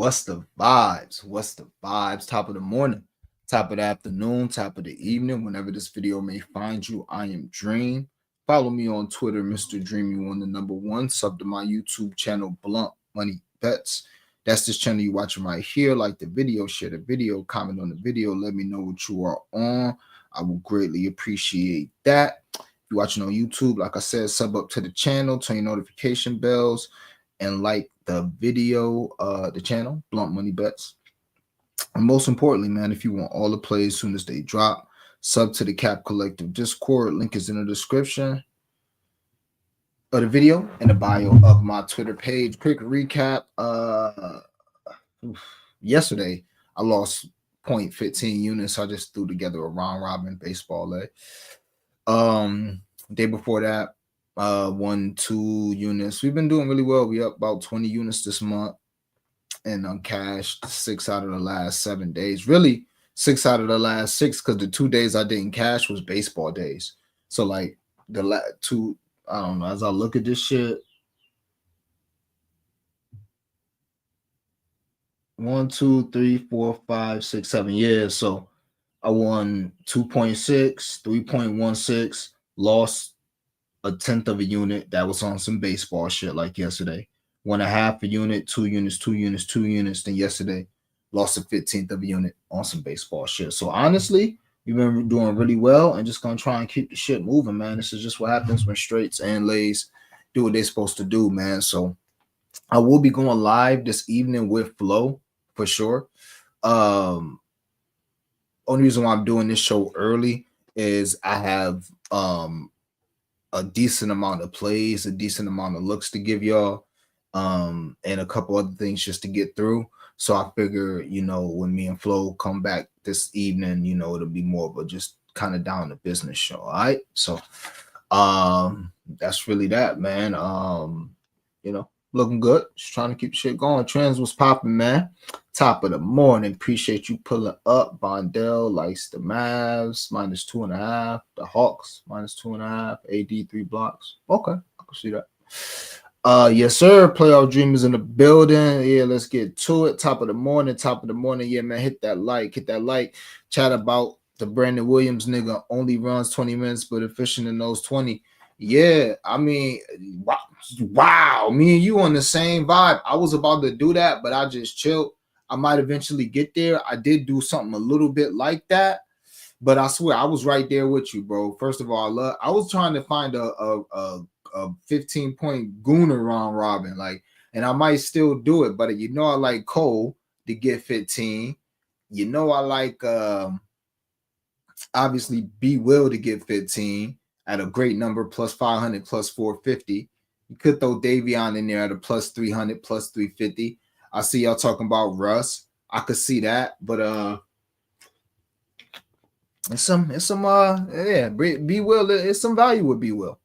What's the vibes? What's the vibes? Top of the morning, top of the afternoon, top of the evening, whenever this video may find you. I am Dream. Follow me on Twitter, Mr. Dreamy on the number one. Sub to my YouTube channel, Blunt Money Bets. That's this channel you're watching right here. Like the video, share the video, comment on the video. Let me know what you are on. I will greatly appreciate that. If you're watching on YouTube, like I said, sub up to the channel, turn your notification bells, and like the video, the channel, Blunt Money Bets. And most importantly, man, if you want all the plays as soon as they drop, sub to the Cap Collective Discord. Link is in the description of the video and the bio of my Twitter page. Quick recap. Yesterday, I lost 0.15 units. I just threw together a round robin baseball leg. Day before that, 1-2 units. We've been doing really well. We up about 20 units this month and uncashed 6 out of the last 7 days. Really 6 out of the last 6, because the 2 days I didn't cash was baseball days. So like the two, I don't know, as I look at this shit, 1, 2, 3, 4, 5, 6, 7 years. So I won 2.6, 3.16, lost a tenth of a unit. That was on some baseball shit like yesterday. 1.5 a unit, 2 units, 2 units, 2 units. Then yesterday, lost a 15th of a unit on some baseball shit. So honestly, we've been doing really well and just gonna try and keep the shit moving, man. This is just what happens when straights and lays do what they're supposed to do, man. So I will be going live this evening with Flow for sure. Only reason why I'm doing this show early is I have a decent amount of plays, a decent amount of looks to give y'all, and a couple other things just to get through. So I figure, when me and Flo come back this evening, it'll be more of a just kind of down to business show. All right. So that's really that, man. Looking good. Just trying to keep shit going. Trends was popping, man. Top of the morning. Appreciate you pulling up. Bondell likes the Mavs -2.5. The Hawks -2.5. AD 3 blocks. Okay, I can see that. Yes, sir. Playoff Dreamers in the building. Yeah, let's get to it. Top of the morning. Yeah, man. Hit that like. Chat about the Brandon Williams nigga. Only runs 20 minutes, but efficient in those 20. Yeah, I mean, wow. Me and you on the same vibe. I was about to do that, but I just chilled. I might eventually get there. I did do something a little bit like that, but I swear I was right there with you, bro. First of all, I was trying to find a 15-point Gooner round robin, and I might still do it, but I like Cole to get 15. I like obviously B Will to get 15 at a great number, plus 500, plus 450. You could throw Davion in there at a plus 300, plus 350. I see y'all talking about Russ. I could see that, but it's some B Will. It's some value with B Will.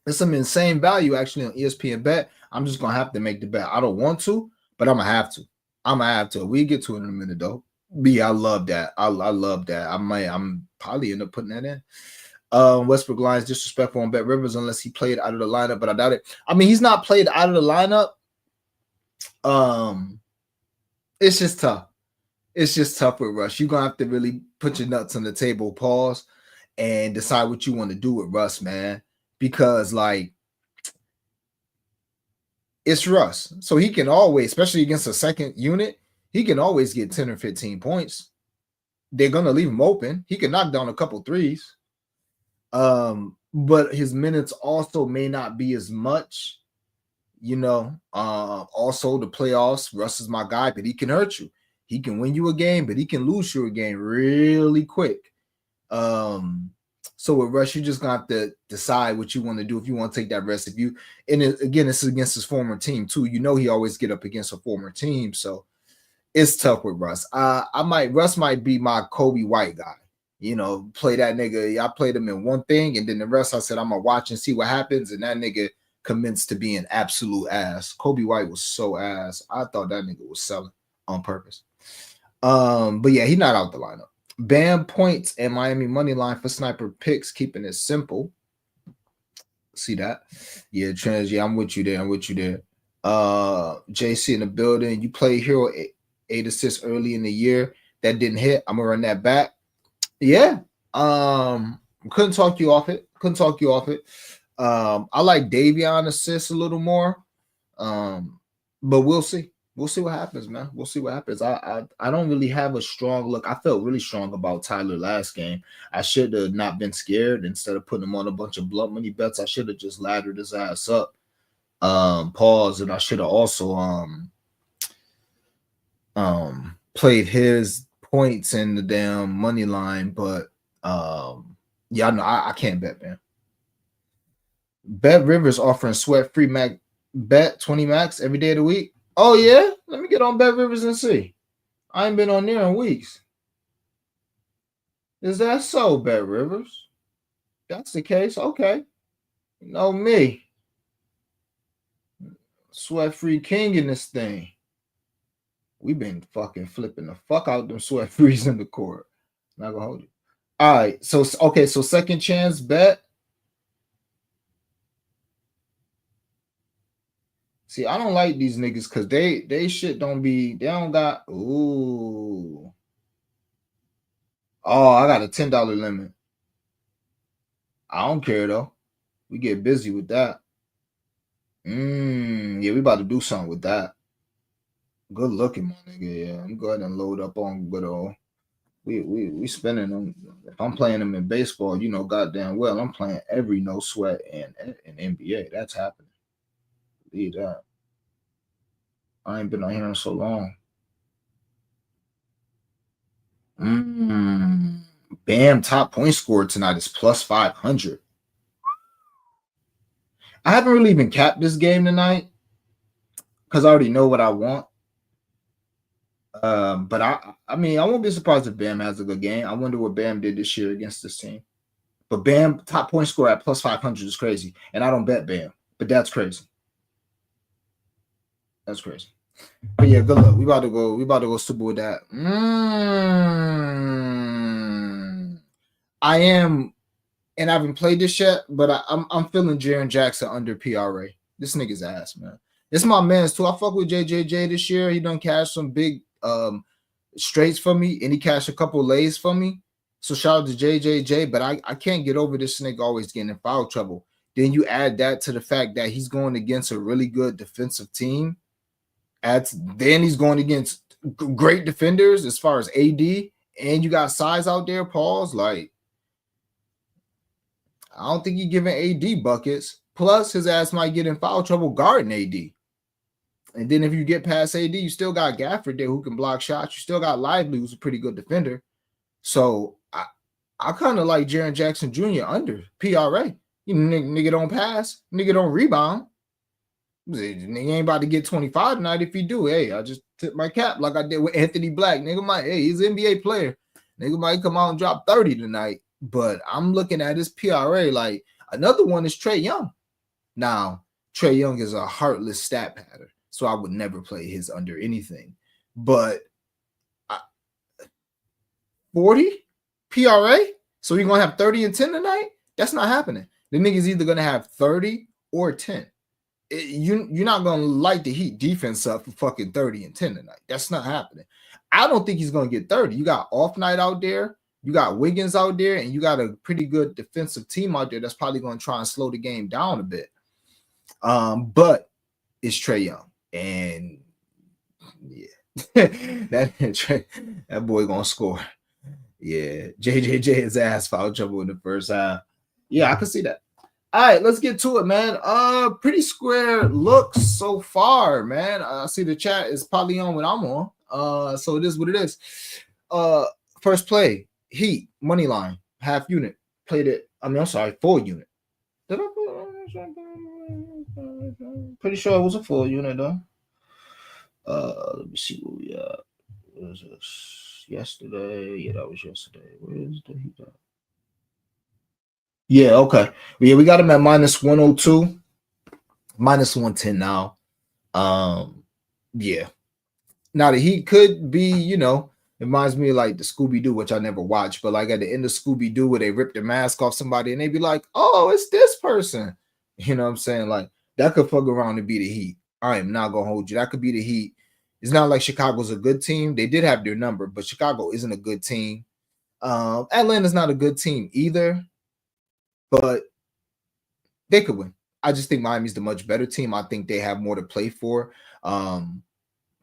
It's some insane value actually on ESPN Bet. I'm just gonna have to make the bet. I don't want to, but I'm gonna have to. We get to it in a minute though. B, I love that. I love that. I'm probably end up putting that in. Westbrook Lions disrespectful on Bet Rivers unless he played out of the lineup, but I doubt it. I mean, he's not played out of the lineup. It's just tough. It's just tough with Russ. You're gonna have to really put your nuts on the table, pause, and decide what you want to do with Russ, man. Because it's Russ. So he can always, especially against a second unit, he can always get 10 or 15 points. They're gonna leave him open. He can knock down a couple threes. But his minutes also may not be as much, also the playoffs, Russ is my guy, but he can hurt you. He can win you a game, but he can lose you a game really quick. So with Russ, you just gonna have to decide what you want to do. If you want to take that rest, again, this is against his former team too. He always get up against a former team, so it's tough with Russ. Russ might be my Kobe White guy. Play that nigga. I played him in one thing, and then the rest I said I'm gonna watch and see what happens. And that nigga commenced to be an absolute ass. Kobe White was so ass. I thought that nigga was selling on purpose. But yeah, he's not out the lineup. Bam points and Miami money line for sniper picks, keeping it simple. See that? Yeah, Trans. Yeah, I'm with you there. JC in the building. You played Hero 8 assists early in the year. That didn't hit. I'm gonna run that back. Yeah. Couldn't talk you off it. I like Davion assists a little more. But we'll see. We'll see what happens, man. We'll see what happens. I don't really have a strong look. I felt really strong about Tyler last game. I should have not been scared. Instead of putting him on a bunch of blunt money bets, I should have just laddered his ass up. Pause, and I should have also played his points in the damn money line, but yeah, no, I can't bet, man. Bet Rivers offering sweat free max bet 20 max every day of the week. Oh yeah, let me get on Bet Rivers and see. I ain't been on there in weeks. Is that so, Bet Rivers? That's the case. Okay, you know me, sweat free king in this thing. We've been fucking flipping the fuck out them sweat frees in the court. Not gonna hold it. All right, so okay, so second chance bet. See, I don't like these niggas because they shit don't be, they don't got, ooh. Oh, I got a $10 limit. I don't care though. We get busy with that. Yeah, we about to do something with that. Good looking, my nigga. Yeah, I'm going and load up on good old. We spending them. If I'm playing them in baseball, you know goddamn well I'm playing every no sweat in NBA. That's happening. Believe that. I ain't been on here in so long. Bam, top point scorer tonight is plus 500. I haven't really even capped this game tonight because I already know what I want. But I mean, I won't be surprised if Bam has a good game. I wonder what Bam did this year against this team. But Bam, top point scorer at plus 500 is crazy. And I don't bet Bam, but that's crazy. That's crazy. But yeah, good luck. We about to go super with that. I am, and I haven't played this yet, but I'm feeling Jaren Jackson under PRA. This nigga's ass, man. It's my man's too. I fuck with JJJ this year. He done cashed some big straights for me, and he cashed a couple lays for me. So shout out to JJJ, but I can't get over this nigga always getting in foul trouble. Then you add that to the fact that he's going against a really good defensive team. Then he's going against great defenders as far as AD, and you got size out there, Pauls. Like, I don't think you're giving AD buckets. Plus, his ass might get in foul trouble guarding AD. And then if you get past AD, you still got Gafford there who can block shots. You still got Lively, who's a pretty good defender. So I kind of like Jaren Jackson Jr. under PRA. You nigga don't pass, nigga don't rebound. Nigga ain't about to get 25 tonight. If you do, hey, I just tip my cap like I did with Anthony Black. Nigga might, hey, he's an NBA player. Nigga might come out and drop 30 tonight. But I'm looking at his PRA like another one is Trae Young. Now, Trae Young is a heartless stat pattern, so I would never play his under anything. But 40 PRA? So you're going to have 30 and 10 tonight? That's not happening. The nigga's either going to have 30 or 10. You're not going to light the Heat defense up for fucking 30 and 10 tonight. That's not happening. I don't think he's going to get 30. You got Off Night out there. You got Wiggins out there. And you got a pretty good defensive team out there that's probably going to try and slow the game down a bit. But it's Trae Young. And yeah, that boy going to score. Yeah, JJJ is ass foul trouble in the first half. Yeah, I can see that. All right, let's get to it, man. Pretty square looks so far, man. I see the chat is probably on when I'm on. So it is what it is. First play, Heat, money line, half unit. Played it. I mean, I'm sorry, full unit. Did I put? Pretty sure it was a full unit though. Let me see where we at. What is this? Yesterday. Yeah, that was yesterday. Where is the Heat at? Yeah, okay. Yeah, we got him at minus 102, minus 110 now. Yeah. Now the Heat could be, you know, it reminds me of like the Scooby-Doo, which I never watched, but like at the end of Scooby-Doo where they rip their mask off somebody and they be like, oh, it's this person. You know what I'm saying? Like that could fuck around and be the Heat. I am not gonna hold you. That could be the Heat. It's not like Chicago's a good team. They did have their number, but Chicago isn't a good team. Atlanta's not a good team either, but they could win. I just think Miami's the much better team. I think they have more to play for.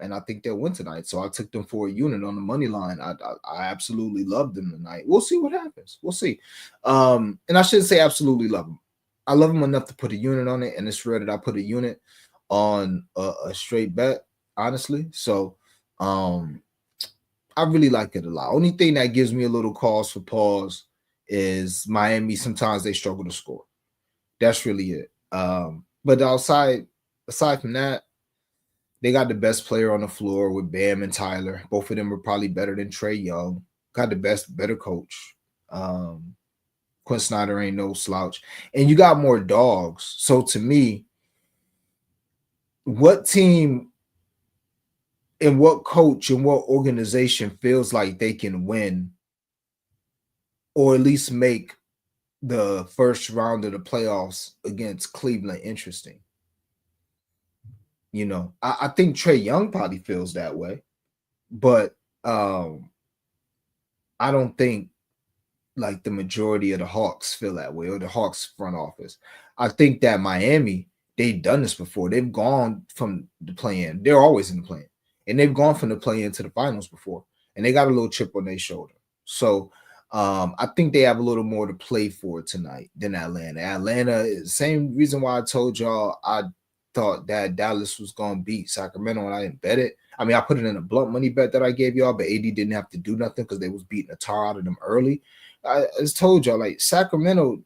And I think they'll win tonight. So I took them for a unit on the money line. I absolutely love them tonight. We'll see what happens. We'll see. And I shouldn't say absolutely love them. I love them enough to put a unit on it, and it's rare that I put a unit on a straight bet, honestly. So I really like it a lot. Only thing that gives me a little cause for pause is Miami. Sometimes they struggle to score. That's really it. But aside from that, they got the best player on the floor with Bam and Tyler. Both of them are probably better than Trae Young. Got the better coach. Quinn Snyder ain't no slouch. And you got more dogs. So to me, what team and what coach and what organization feels like they can win or at least make the first round of the playoffs against Cleveland interesting? You know, I think Trae Young probably feels that way, but I don't think like the majority of the Hawks feel that way, or the Hawks front office. I think that Miami, they've done this before. They've gone from the play-in. They're always in the play-in, and they've gone from the play-in to the finals before, and they got a little chip on their shoulder. So I think they have a little more to play for tonight than Atlanta. Atlanta, same reason why I told y'all I thought that Dallas was going to beat Sacramento, and I didn't bet it. I mean, I put it in a blunt money bet that I gave y'all, but AD didn't have to do nothing because they was beating the tar out of them early. I just told y'all, like, Sacramento,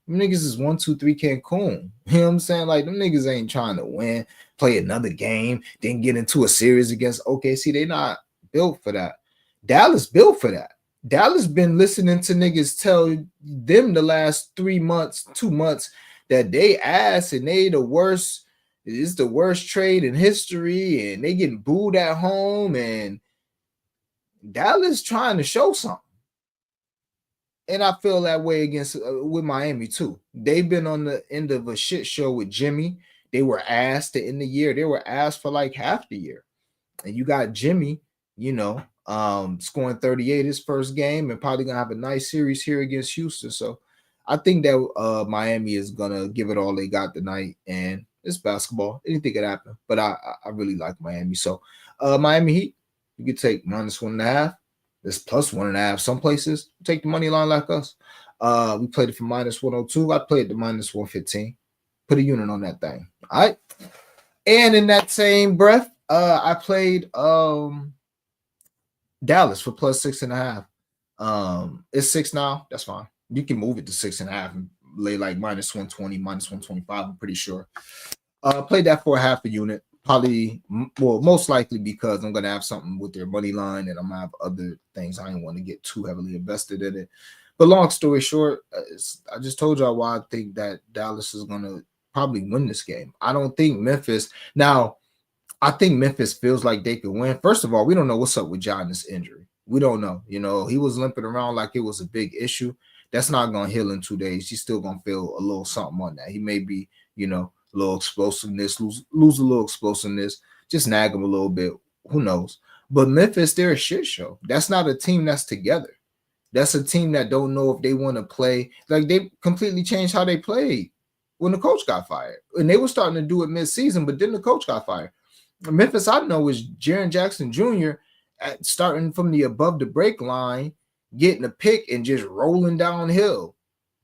them niggas is 1-2-3 Cancun. You know what I'm saying? Like, them niggas ain't trying to win, play another game, then get into a series against OKC. They not built for that. Dallas built for that. Dallas been listening to niggas tell them the last 2 months, that they ass and they the worst. It's the worst trade in history, and they getting booed at home, and Dallas trying to show something. And I feel that way against with Miami too. They've been on the end of a shit show with Jimmy. They were asked to end the year. They were asked for like half the year. And you got Jimmy, you know, scoring 38 his first game and probably gonna have a nice series here against Houston. So I think that Miami is gonna give it all they got tonight, and it's basketball. Anything could happen, but I really like Miami. So Miami Heat, you could take -1.5. It's +1.5 some places. Take the money line like us. We played it for -102. I played the -115. Put a unit on that thing. All right. And in that same breath, I played Dallas for +6.5. It's 6 now. That's fine. You can move it to 6.5 and lay like -120, -125. I'm pretty sure. Played that for half a unit. Probably, well, most likely because I'm gonna have something with their money line, and I'm gonna have other things. I didn't want to get too heavily invested in it. But long story short, I just told y'all why I think that Dallas is gonna probably win this game. I don't think Memphis. Now, I think Memphis feels like they could win. First of all, we don't know what's up with Giannis' injury. We don't know. You know, he was limping around like it was a big issue. That's not gonna heal in 2 days. He's still gonna feel a little something on that. He may be, you know, a little explosiveness, lose a little explosiveness, just nag him a little bit. Who knows? But Memphis, they're a shit show. That's not a team that's together. That's a team that don't know if they want to play. Like, they completely changed how they played when the coach got fired. And they were starting to do it mid-season, but then the coach got fired. Memphis, I know, is Jaren Jackson Jr. Starting from the above the break line, getting a pick and just rolling downhill.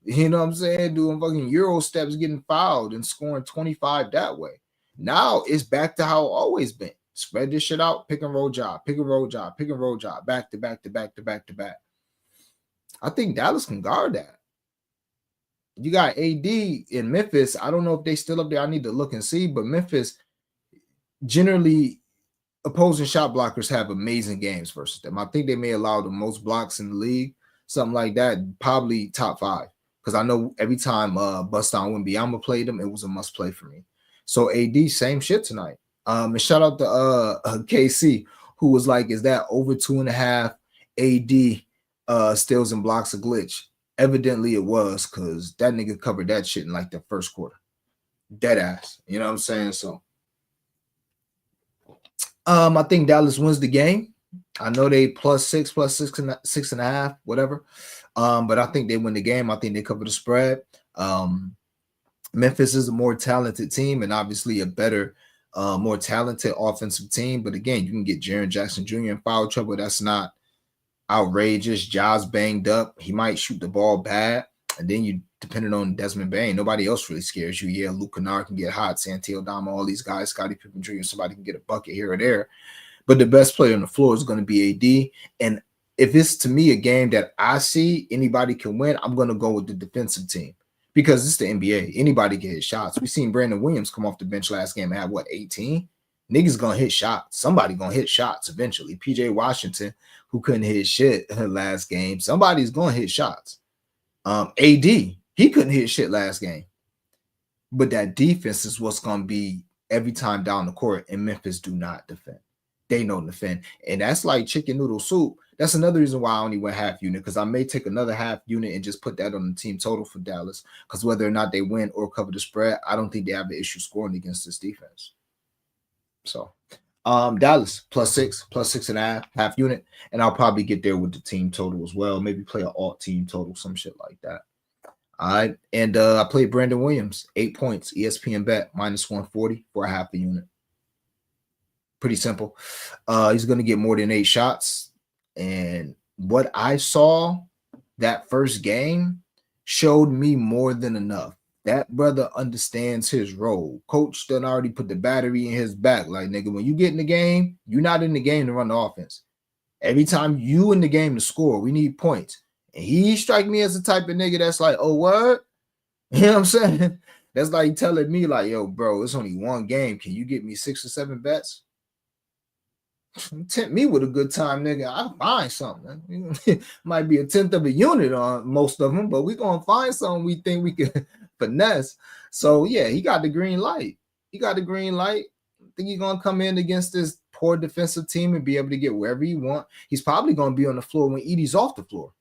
You know what I'm saying? Doing fucking Euro steps, getting fouled and scoring 25 that way. Now it's back to how it always been. Spread this shit out, pick and roll job, pick and roll job, pick and roll job, back to back to back to back to back. I think Dallas can guard that. You got AD in Memphis. I don't know if they still up there. I need to look and see, but Memphis, generally, opposing shot blockers have amazing games versus them. I think they may allow the most blocks in the league, something like that, probably top 5. Because I know every time Buston Wembanyama played them, it was a must play for me. So AD, same shit tonight. And shout out to KC, who was like, is that over 2.5 AD steals and blocks a glitch? Evidently it was, because that nigga covered that shit in like the first quarter. Dead ass. You know what I'm saying? So I think Dallas wins the game. I know they plus six and 6.5, whatever. But I think they win the game. I think they cover the spread. Memphis is a more talented team and obviously a better, more talented offensive team. But again, you can get Jaren Jackson Jr. in foul trouble. That's not outrageous. Ja's banged up. He might shoot the ball bad. And then you depending on Desmond Bane, nobody else really scares you. Yeah, Luke Kennard can get hot, Santi Aldama, all these guys, Scottie Pippen Jr., somebody can get a bucket here or there. But the best player on the floor is going to be AD. And if it's to me a game that I see anybody can win, I'm going to go with the defensive team because it's the NBA. Anybody can hit shots. We've seen Brandon Williams come off the bench last game and have what, 18? Niggas going to hit shots. Somebody going to hit shots eventually. PJ Washington, who couldn't hit shit last game, somebody's going to hit shots. AD, he couldn't hit shit last game. But that defense is what's going to be every time down the court, and Memphis do not defend. They don't defend. And that's like chicken noodle soup. That's another reason why I only went half unit, because I may take another half unit and just put that on the team total for Dallas, because whether or not they win or cover the spread, I don't think they have an issue scoring against this defense. So Dallas plus 6.5, half unit, and I'll probably get there with the team total as well. Maybe play an alt team total, some shit like that. All right, and I played Brandon Williams, 8 points, ESPN bet -140 for a half a unit. Pretty simple. He's going to get more than 8 shots, and what I saw that first game showed me more than enough. That brother understands his role. Coach done already put the battery in his back. Like, nigga, when you get in the game, you're not in the game to run the offense. Every time you in the game to score, we need points. And he strike me as the type of nigga that's like, oh, what? You know what I'm saying? That's like telling me, like, yo, bro, it's only one game. Can you get me 6 or 7 bets? Tempt me with a good time, nigga. I'll find something. Might be a 10th of a unit on most of them, but we're going to find something we think we can finesse. So, yeah, he got the green light. He got the green light. I think he's going to come in against this poor defensive team and be able to get wherever he want. He's probably going to be on the floor when Edie's off the floor.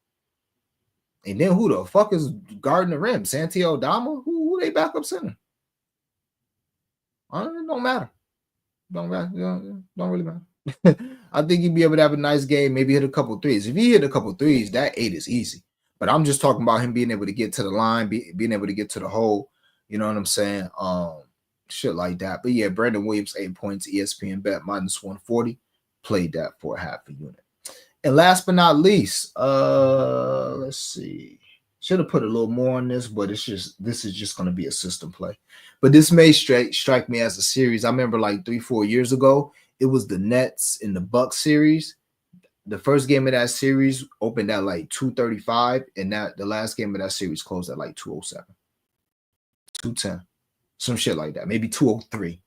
And then who the fuck is guarding the rim? Santi Aldama? Who they backup center? It don't matter. Don't really matter. I think he'd be able to have a nice game, maybe hit a couple threes. If he hit a couple threes, that 8 is easy. But I'm just talking about him being able to get to the line, being able to get to the hole. You know what I'm saying? Shit like that. But yeah, Brandon Williams, 8 points, ESPN bet -140. Played that for a half a unit. And last but not least, let's see. Should have put a little more on this, but this is just going to be a system play. But this may strike me as a series. I remember like 3-4 years ago, it was the Nets in the Bucks series. The first game of that series opened at like 235, and the last game of that series closed at like 207, 210, some shit like that, maybe 203.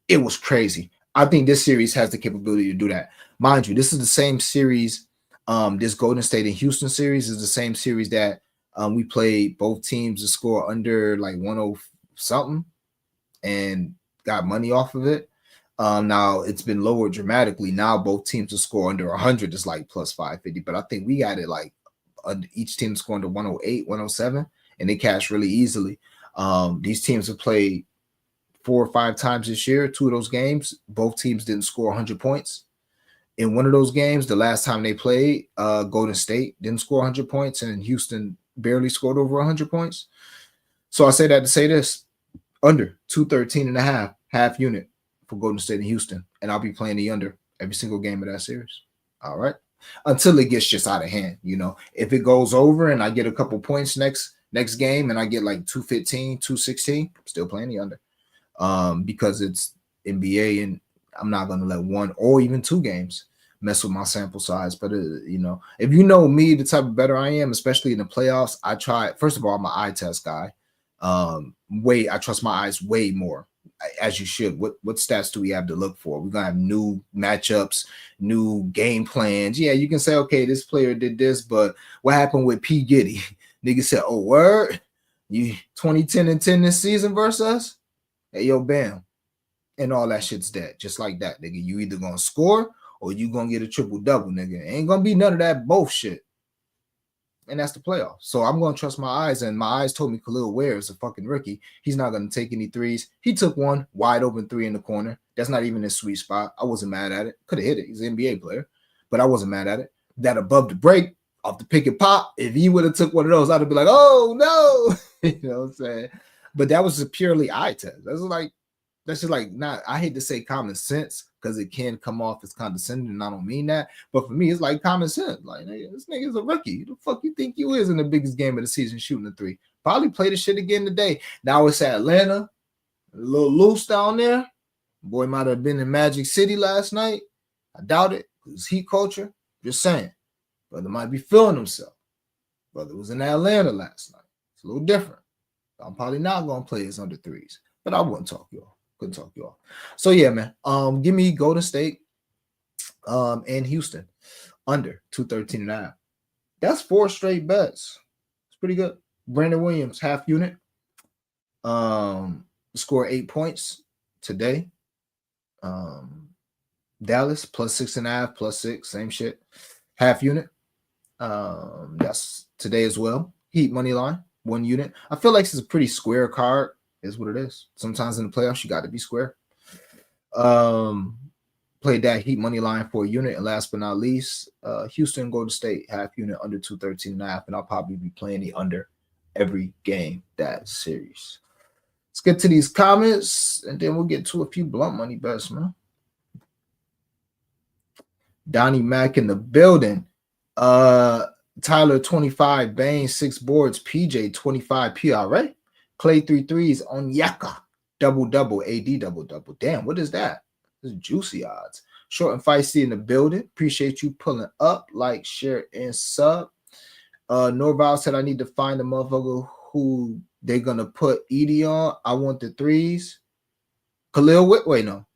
It was crazy. I think this series has the capability to do that. Mind you, this is the same series. This Golden State and Houston series is the same series that we played both teams to score under like 10 something and got money off of it. Now it's been lowered dramatically. Now both teams to score under 100 is like plus 550. But I think we got it like each team scoring to 108, 107, and they cashed really easily. These teams have played 4 or 5 times this year. 2 of those games, both teams didn't score 100 points. In one of those games, the last time they played, Golden State didn't score 100 points, and Houston barely scored over 100 points. So I say that to say this: under 213.5, half unit for Golden State and Houston, and I'll be playing the under every single game of that series. All right, until it gets just out of hand. You know, if it goes over and I get a couple points next game, and I get like 215, 216, I'm still playing the under. Because it's NBA and I'm not going to let 1 or even 2 games mess with my sample size. But, you know, if you know me, the type of better I am, especially in the playoffs, I try. First of all, I'm an eye test guy. I trust my eyes way more, as you should. What stats do we have to look for? We're going to have new matchups, new game plans. Yeah, you can say, okay, this player did this, but what happened with P. Giddy? Nigga said, oh, word? You 2010 and 10 this season versus us? Hey, yo, bam. And all that shit's dead. Just like that, nigga. You either gonna score or you gonna get a triple-double, nigga. Ain't gonna be none of that both shit. and that's the playoffs. So I'm going to trust my eyes, and my eyes told me Khalil Ware is a fucking rookie. He's not going to take any threes. He took one wide open three in the corner. That's not even his sweet spot. I wasn't mad at it. Could have hit it. He's an NBA player, but I wasn't mad at it. That above the break off the pick and pop, if he would have took one of those, I'd have been like, oh no, you know what I'm saying? But that was a purely eye test. That's just like not. I hate to say common sense because it can come off as condescending, and I don't mean that. But for me, it's like common sense. Like, hey, this nigga's a rookie. Who the fuck you think you is in the biggest game of the season shooting a three? Probably play the shit again today. Now it's Atlanta, a little loose down there. Boy might have been in Magic City last night. I doubt it. It's heat culture. Just saying. Brother might be feeling himself. Brother was in Atlanta last night. It's a little different. I'm probably not gonna play his under threes, but I wouldn't talk y'all. Couldn't talk y'all. So yeah, man. Give me Golden State and Houston under 213.5. That's 4 straight bets. It's pretty good. Brandon Williams, half unit. Score 8 points today. Dallas plus 6.5, plus 6, same shit. Half unit. That's today as well. Heat money line, 1 unit. I feel like this is a pretty square card. Is what it is. Sometimes in the playoffs, you got to be square. Played that Heat money line for a unit. And last but not least, Houston Golden State, half unit under 213.5. And I'll probably be playing the under every game that series. Let's get to these comments, and then we'll get to a few blunt money bets, man. Donnie Mack in the building. Tyler 25, Bain 6 boards, PJ 25 PRA. Clay 3 threes on Yaka. Double, AD double. Damn, what is that? This is juicy odds. Short and feisty in the building. Appreciate you pulling up. Like, share, and sub. Norval said I need to find a motherfucker who they're going to put Edie on. I want the threes. Khalil Whitway, no.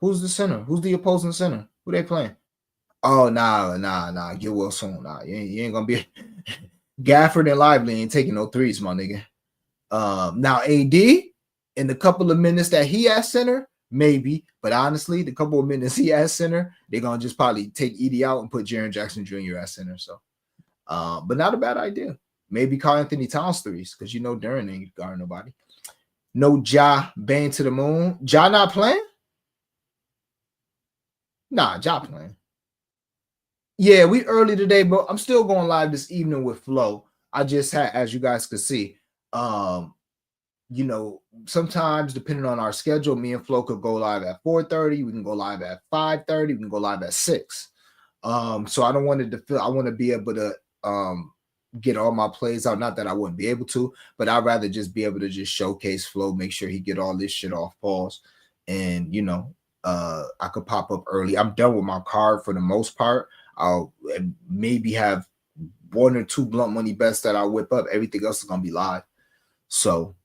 Who's the center? Who's the opposing center? Who they playing? Oh, nah. Get well soon. Nah, you ain't going to be... Gafford and Lively ain't taking no threes, my nigga. Now AD in the couple of minutes that he has center, maybe, but honestly, the couple of minutes he has center, they're gonna just probably take Edie out and put Jaren Jackson Jr. at center. So, but not a bad idea. Maybe Karl Anthony Towns threes because you know Duran ain't guarding nobody. No Ja Bane to the moon. Ja not playing? Nah, Ja playing. Yeah, we early today, but I'm still going live this evening with Flo. I just had, as you guys could see, you know, sometimes depending on our schedule, me and Flo could go live at 4:30. We can go live at 5:30. We can go live at 6. So I don't want it to feel. I want to be able to get all my plays out. Not that I wouldn't be able to, but I'd rather just be able to just showcase Flo, make sure he get all this shit off pause, and you know, I could pop up early. I'm done with my card for the most part. I'll maybe have 1 or 2 blunt money bets that I'll whip up. Everything else is gonna be live. So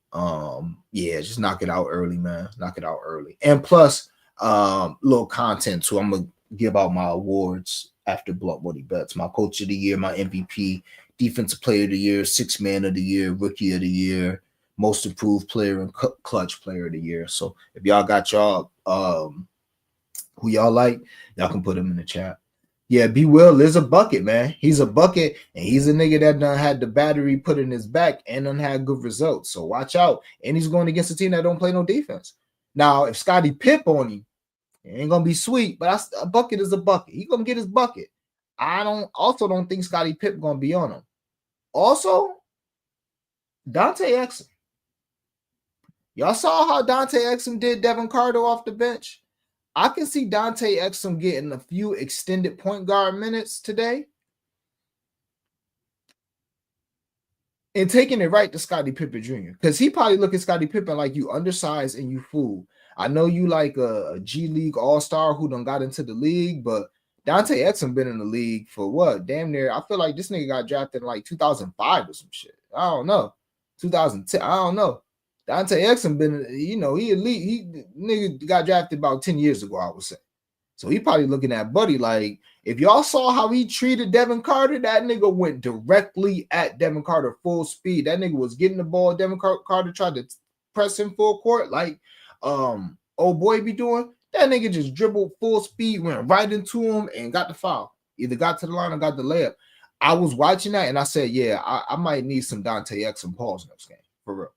yeah, just knock it out early, man. Knock it out early. And plus, little content too. I'm gonna give out my awards after blunt money bets. My coach of the year, my MVP, defensive player of the year, 6th man of the year, rookie of the year, most improved player, and clutch player of the year. So if y'all got y'all who y'all like, y'all can put them in the chat. Yeah, B Will is a bucket, man. He's a bucket, and he's a nigga that done had the battery put in his back and done had good results. So watch out. And he's going against a team that don't play no defense. Now, if Scottie Pipp on him, it ain't gonna be sweet, but a bucket is a bucket. He gonna get his bucket. I don't think Scottie Pipp gonna be on him. Also, Dante Exum. Y'all saw how Dante Exum did Devin Carter off the bench? I can see Dante Exum getting a few extended point guard minutes today and taking it right to Scottie Pippen Jr. because he probably look at Scottie Pippen like you undersized and you fool. I know you like a G League All-Star who done got into the league, but Dante Exum been in the league for what? Damn near. I feel like this nigga got drafted in like 2005 or some shit. I don't know. 2010. I don't know. Dante Exum been, you know, he elite. He nigga got drafted about 10 years ago, I would say. So he probably looking at Buddy like, if y'all saw how he treated Devin Carter, that nigga went directly at Devin Carter full speed. That nigga was getting the ball. Devin Carter tried to press him full court like old boy be doing. That nigga just dribbled full speed, went right into him and got the foul. Either got to the line or got the layup. I was watching that and I said, yeah, I might need some Dante X and Paul's next game for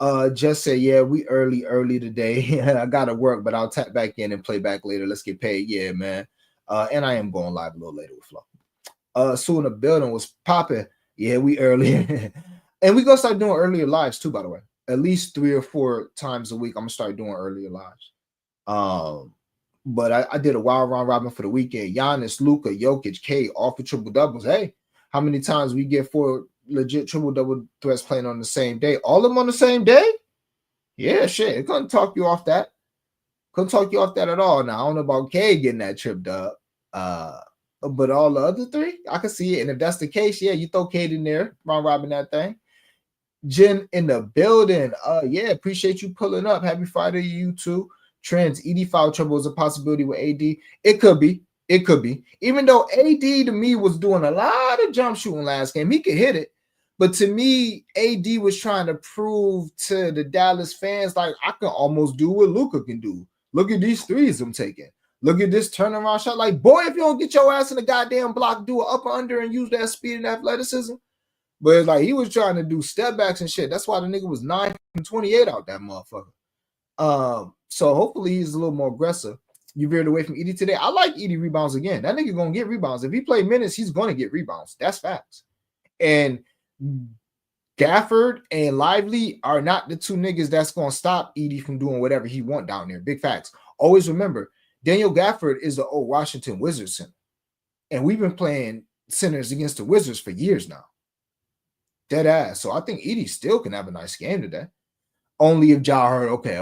real. Just say, yeah, we early today. I gotta work, but I'll tap back in and play back later. Let's get paid. Yeah, man. And I am going live a little later with Flo. So in the building was popping. Yeah, we early. And we gonna start doing earlier lives too, by the way. At least 3 or 4 times a week. I'm gonna start doing earlier lives. But I did a wild round robin for the weekend. Giannis, Luka, Jokic, K, all for triple doubles. Hey, how many times we get 4 legit triple double threats playing on the same day? All of them on the same day? Yeah, shit. It couldn't talk you off that. Couldn't talk you off that at all. Now I don't know about K getting that tripped up. But all the other 3, I can see it. And if that's the case, yeah, you throw Kate in there, round robin that thing. Jen in the building. Yeah, appreciate you pulling up. Happy Friday to you too. Trends, ED foul trouble is a possibility with AD. It could be. It could be. Even though AD to me was doing a lot of jump shooting last game, he could hit it. But to me, AD was trying to prove to the Dallas fans, like, I can almost do what Luka can do. Look at these threes I'm taking. Look at this turnaround shot. Like, boy, if you don't get your ass in the goddamn block, do an upper under and use that speed and athleticism. But it's like he was trying to do step backs and shit. That's why the nigga was 9 from 28 out that motherfucker. So hopefully he's a little more aggressive. You veered away from Edie today. I like Edie rebounds again. That nigga gonna get rebounds. If he play minutes, he's gonna get rebounds. That's facts. And Gafford and Lively are not the 2 niggas that's gonna stop Edie from doing whatever he want down there. Big facts. Always remember, Daniel Gafford is the old Washington Wizards center. And we've been playing centers against the Wizards for years now. Dead ass. So I think Edie still can have a nice game today. Only if Ja heard, okay.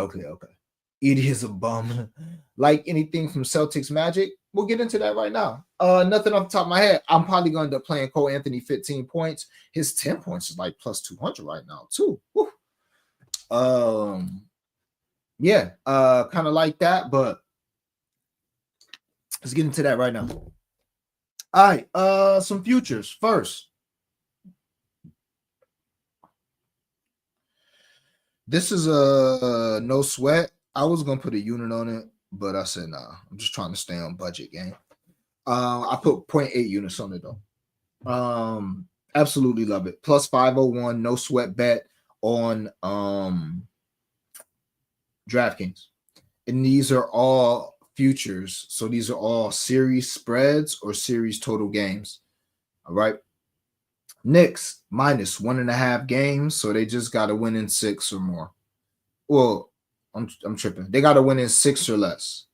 Edie is a bum. Like anything from Celtics Magic, we'll get into that right now. Nothing off the top of my head. I'm probably going to end up playing Cole Anthony 15 points. His 10 points is like plus 200 right now, too. Woo. Yeah, kind of like that, but let's get into that right now. All right, some futures first. This is a no sweat. I was gonna put a unit on it, but I said nah. I'm just trying to stay on budget game. I put 0.8 units on it though. Absolutely love it. Plus 501, no sweat bet on DraftKings. And these are all futures. So these are all series spreads or series total games. All right. Knicks minus 1.5 games, so they just got to win in 6 or more. Well, I'm tripping. They got to win in 6 or less.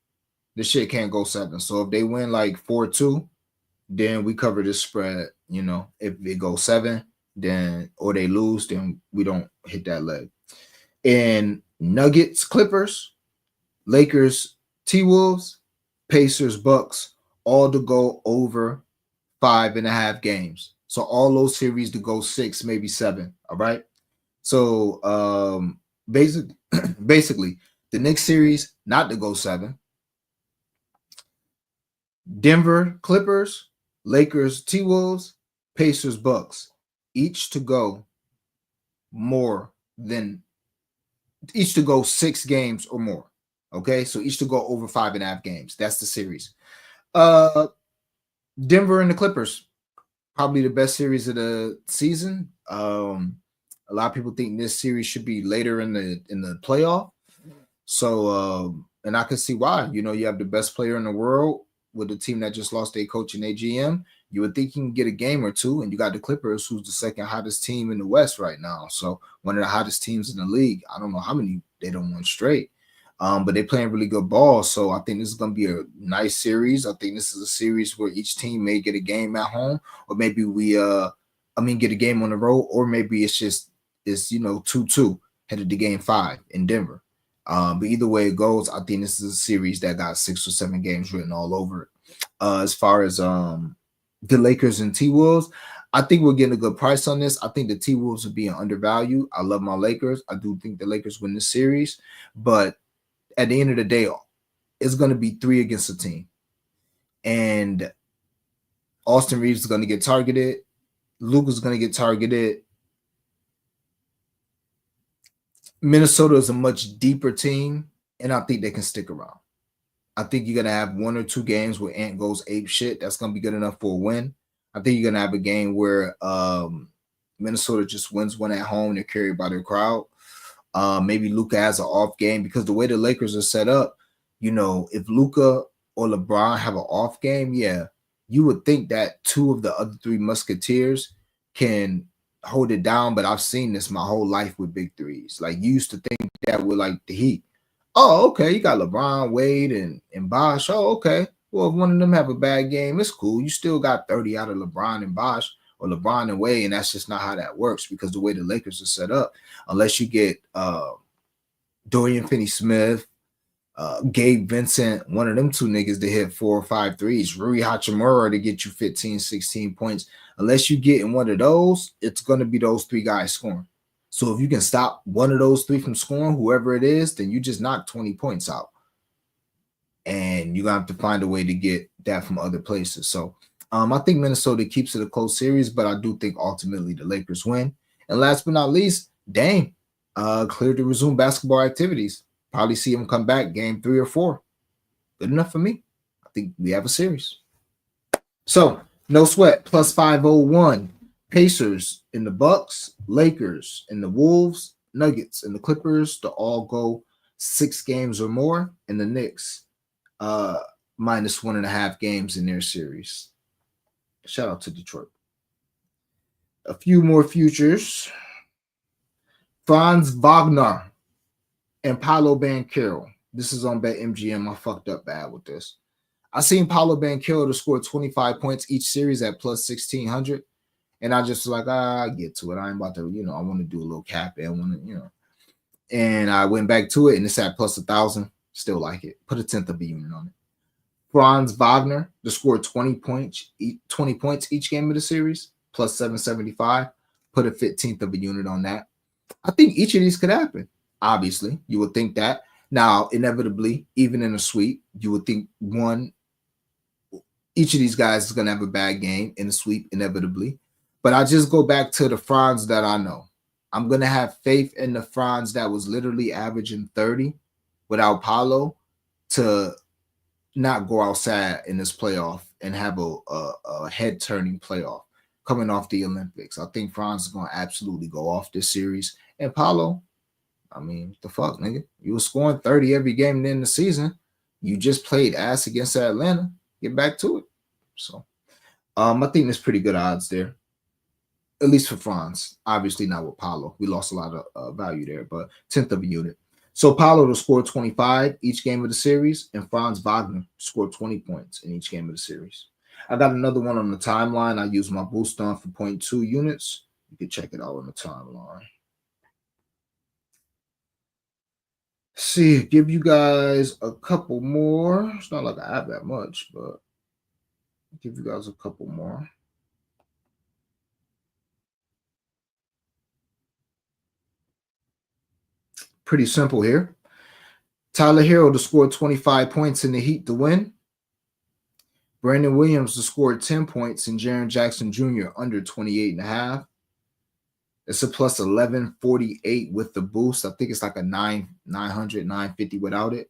This shit can't go 7. So if they win like 4-2, then we cover this spread. You know, if it goes 7, then or they lose, then we don't hit that leg. And Nuggets, Clippers, Lakers, T-Wolves, Pacers, Bucks, all to go over 5.5 games. So all those series to go 6, maybe 7. All right. So basically, the next series not to go 7. Denver, Clippers, Lakers, T-Wolves, Pacers, Bucks, each to go each to go 6 games or more. Okay, so each to go over 5.5 games. That's the series. Denver and the Clippers, probably the best series of the season. A lot of people think this series should be later in the playoff. So, and I can see why. You know, you have the best player in the world with a team that just lost their coach and their GM. You would think you can get a game or 2, and you got the Clippers, who's the second hottest team in the West right now. So one of the hottest teams in the league. I don't know how many they don't win straight. But they're playing really good ball. So I think this is going to be a nice series. I think this is a series where each team may get a game at home, or maybe get a game on the road, or maybe it's 2-2 headed to game 5 in Denver. But either way it goes, I think this is a series that got 6 or 7 games written all over it. As far as the Lakers and T-Wolves, I think we're getting a good price on this. I think the T-Wolves are being undervalued. I love my Lakers. I do think the Lakers win this series, but at the end of the day, it's going to be 3 against a team. And Austin Reeves is going to get targeted. Luke is going to get targeted. Minnesota is a much deeper team, and I think they can stick around. I think you're going to have 1 or 2 games where Ant goes ape shit. That's going to be good enough for a win. I think you're gonna have a game where Minnesota just wins one at home. They're carried by their crowd. Maybe Luka has an off game because the way the Lakers are set up, you know, if Luka or LeBron have an off game, yeah, you would think that two of the other three Musketeers can hold it down. But I've seen this my whole life with big threes. Like you used to think that with like the Heat. Oh, okay, you got LeBron, Wade, and Bosh. Oh, okay. Well, if one of them have a bad game, it's cool. You still got 30 out of LeBron and Bosh or LeBron and Wade, and that's just not how that works because the way the Lakers are set up, unless you get Dorian Finney-Smith, Gabe Vincent, one of them two niggas to hit 4 or 5 threes, Rui Hachimura to get you 15, 16 points. Unless you get in one of those, it's going to be those three guys scoring. So if you can stop one of those three from scoring, whoever it is, then you just knock 20 points out. And you're going to have to find a way to get that from other places. So I think Minnesota keeps it a close series, but I do think ultimately the Lakers win. And last but not least, Dame cleared to resume basketball activities. Probably see him come back game 3 or 4. Good enough for me. I think we have a series. So no sweat, plus 501. Pacers in the Bucks, Lakers in the Wolves, Nuggets and the Clippers to all go 6 games or more, and the Knicks minus 1.5 games in their series. Shout out to Detroit. A few more futures. Franz Wagner and Paolo Banchero. This is on BetMGM. I fucked up bad with this. I seen Paolo Banchero to score 25 points each series at plus 1,600. And I just like, I get to it. I ain't about to, I want to do a little cap and want to, And I went back to it and it's at plus 1,000. Still like it. Put a tenth of a unit on it. Franz Wagner to score 20 points each game of the series, plus 775. Put a 15th of a unit on that. I think each of these could happen. Obviously, you would think that. Now, inevitably, even in a sweep, you would think each of these guys is going to have a bad game in a sweep, inevitably. But I just go back to the Franz that I know. I'm going to have faith in the Franz that was literally averaging 30 without Paolo to not go outside in this playoff and have a head-turning playoff coming off the Olympics. I think Franz is going to absolutely go off this series. And Paolo, I mean, the fuck, nigga? You were scoring 30 every game in the season. You just played ass against Atlanta. Get back to it. So I think there's pretty good odds there. At least for Franz. Obviously not with Paolo. We lost a lot of value there, but 10th of a unit. So Paolo to score 25 each game of the series, and Franz Wagner scored 20 points in each game of the series. I got another one on the timeline. I use my boost on for 0.2 units. You can check it out on the timeline. See, give you guys a couple more. It's not like I have that much, but give you guys a couple more. Pretty simple here. Tyler Herro to score 25 points in the Heat to win. Brandon Williams to score 10 points and Jaren Jackson Jr. under 28.5. It's a plus 1148 with the boost. I think it's like a 900, 950 without it.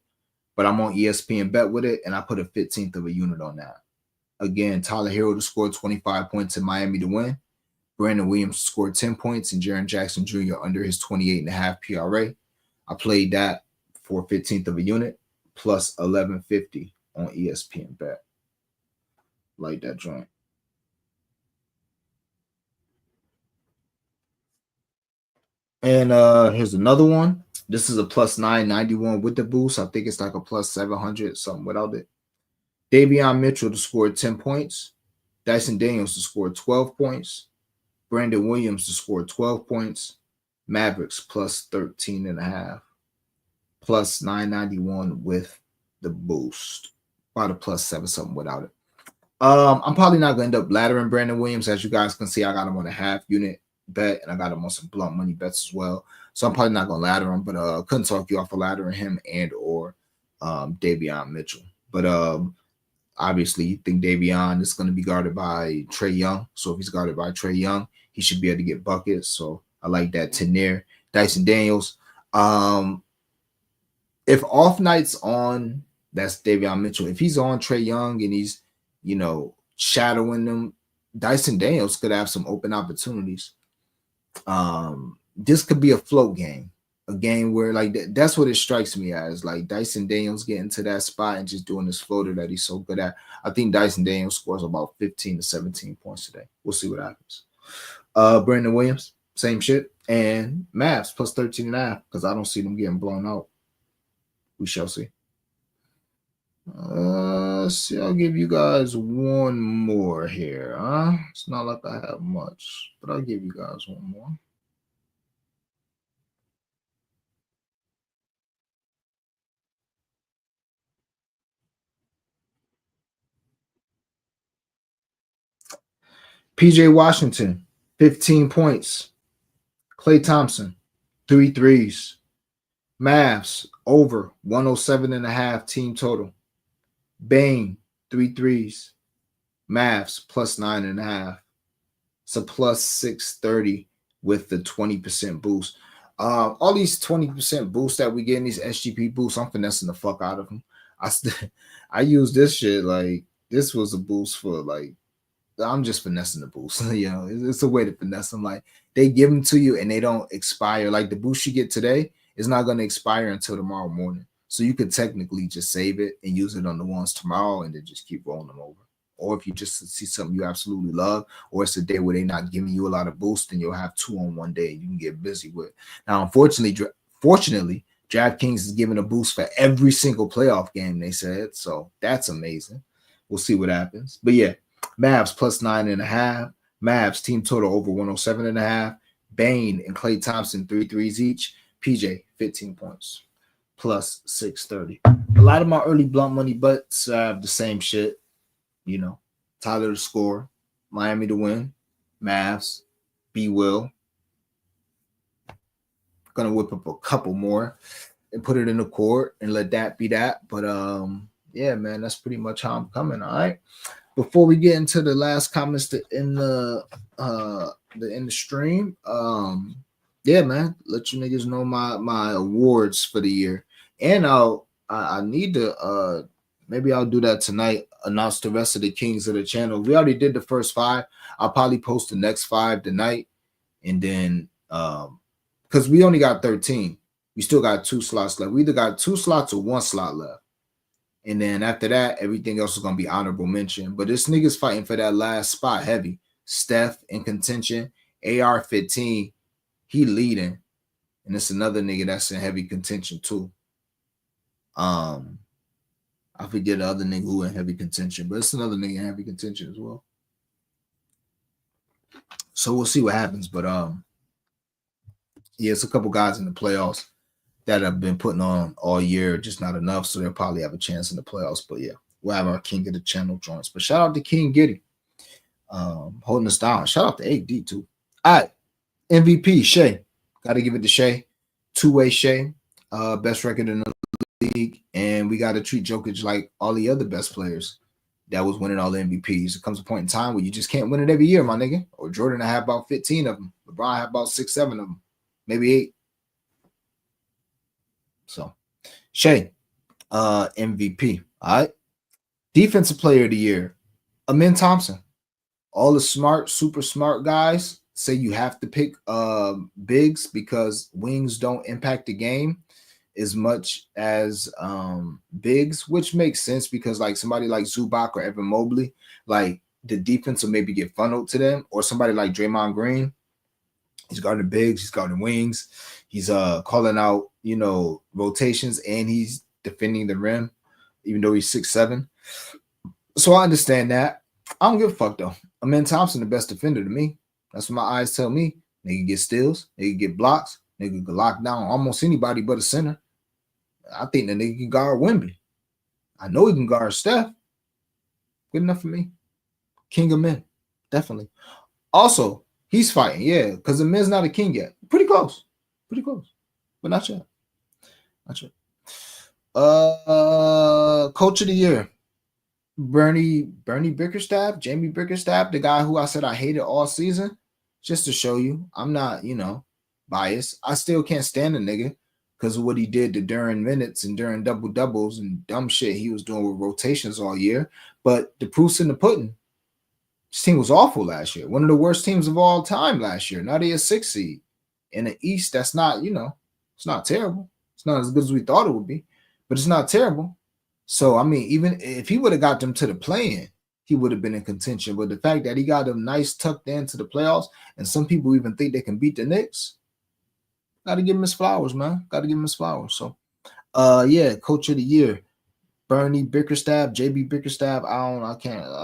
But I'm on ESPN Bet with it, and I put a 15th of a unit on that. Again, Tyler Herro to score 25 points in Miami to win. Brandon Williams scored 10 points and Jaren Jackson Jr. under his 28.5 PRA. I played that for 15th of a unit, plus 1150 on ESPN Bet. Like that joint. And here's another one. This is a plus 991 with the boost. I think it's like a plus 700 something without it. Davion Mitchell to score 10 points. Dyson Daniels to score 12 points. Brandon Williams to score 12 points. Mavericks plus 13.5. Plus 991 with the boost. About a plus 7 something without it. I'm probably not going to end up laddering Brandon Williams. As you guys can see, I got him on a half unit bet, and I got him on some blunt money bets as well. So I'm probably not going to ladder him, but couldn't talk you off of laddering him and or Davion Mitchell. But obviously, you think Davion is going to be guarded by Trae Young. So if he's guarded by Trae Young, he should be able to get buckets. So I like that 10 there. Dyson Daniels. If off night's on, that's Davion Mitchell. If he's on Trae Young and he's, shadowing them, Dyson Daniels could have some open opportunities. This could be a float game, a game where like that's what it strikes me as. Like Dyson Daniels getting to that spot and just doing this floater that he's so good at. I think Dyson Daniels scores about 15 to 17 points today. We'll see what happens. Brandon Williams, same shit. And Mavs plus 13.5 because I don't see them getting blown out. We shall see. See, I'll give you guys one more here. It's not like I have much, but I'll give you guys one more. PJ Washington, 15 points. Klay Thompson, 3 threes. Mavs, over 107.5 team total. Bane, 3 threes. Mavs, plus 9.5. It's a plus 630 with the 20% boost. All these 20% boosts that we get in these SGP boosts, I'm finessing the fuck out of them. I use this shit like this was a boost for like I'm just finessing the boost. You know, it's a way to finesse them. Like they give them to you and they don't expire. Like the boost you get today is not going to expire until tomorrow morning. So you could technically just save it and use it on the ones tomorrow and then just keep rolling them over. Or if you just see something you absolutely love, or it's a day where they're not giving you a lot of boost, then you'll have 2 on one day you can get busy with. Now, fortunately, DraftKings is giving a boost for every single playoff game, they said. So that's amazing. We'll see what happens. But yeah, Mavs plus 9.5. Mavs team total over 107.5. Bane and Klay Thompson 3 threes each. PJ 15 points plus 630. A lot of my early blunt money bets have the same shit. You know, Tyler to score, Miami to win, Mavs, B Will. Gonna whip up a couple more and put it in the court and let that be that. But yeah, man, that's pretty much how I'm coming. All right. Before we get into the last comments in the stream, yeah, man, let you niggas know my awards for the year, and I need to maybe I'll do that tonight. Announce the rest of the kings of the channel. We already did the first 5. I'll probably post the next 5 tonight, and then because we only got 13, we still got 2 slots left. We either got 2 slots or 1 slot left. And then after that, everything else is going to be honorable mention. But this nigga's fighting for that last spot heavy. Steph in contention. AR-15, he leading. And it's another nigga that's in heavy contention too. I forget the other nigga who in heavy contention, but it's another nigga in heavy contention as well. So we'll see what happens. But yeah, it's a couple guys in the playoffs that have been putting on all year, just not enough. So they'll probably have a chance in the playoffs. But yeah, we'll have our King of the Channel joints. But shout out to King Giddy, holding us down. Shout out to AD too. All right, MVP Shea. Got to give it to Shea. Two-way Shea, best record in the league, and we got to treat Jokic like all the other best players that was winning all the MVPs. It comes a point in time where you just can't win it every year, my nigga. Or Jordan, I have about 15 of them. LeBron have about 6, 7 of them, maybe 8. So, Shea, MVP. All right. Defensive Player of the Year, Amen Thompson. All the smart, super smart guys say you have to pick bigs because wings don't impact the game as much as bigs, which makes sense because like somebody like Zubac or Evan Mobley, like the defense will maybe get funneled to them, or somebody like Draymond Green, he's guarding bigs, he's guarding wings, he's calling out, you know, rotations, and he's defending the rim, even though he's 6'7". So I understand that. I don't give a fuck though. Amen Thompson, the best defender to me. That's what my eyes tell me. Nigga get steals, nigga get blocks, nigga can lock down almost anybody but a center. I think the nigga can guard Wemby. I know he can guard Steph. Good enough for me. King of men, definitely. Also, he's fighting, yeah, because the men's not a king yet. Pretty close, but not yet. Not yet. Coach of the year, Bernie Bickerstaff, Jamie Bickerstaff, the guy who I said I hated all season. Just to show you, I'm not, you know, biased. I still can't stand the nigga because of what he did to during minutes and during double doubles and dumb shit he was doing with rotations all year. But the proof's in the pudding. This team was awful last year. One of the worst teams of all time last year. Now they're a 6 seed. In the East, that's not, it's not terrible. It's not as good as we thought it would be, but it's not terrible. So, I mean, even if he would have got them to the play-in, he would have been in contention. But the fact that he got them nice tucked into the playoffs, and some people even think they can beat the Knicks, got to give him his flowers, man. Got to give him his flowers. So, yeah, Coach of the Year, Bernie Bickerstaff, JB Bickerstaff. I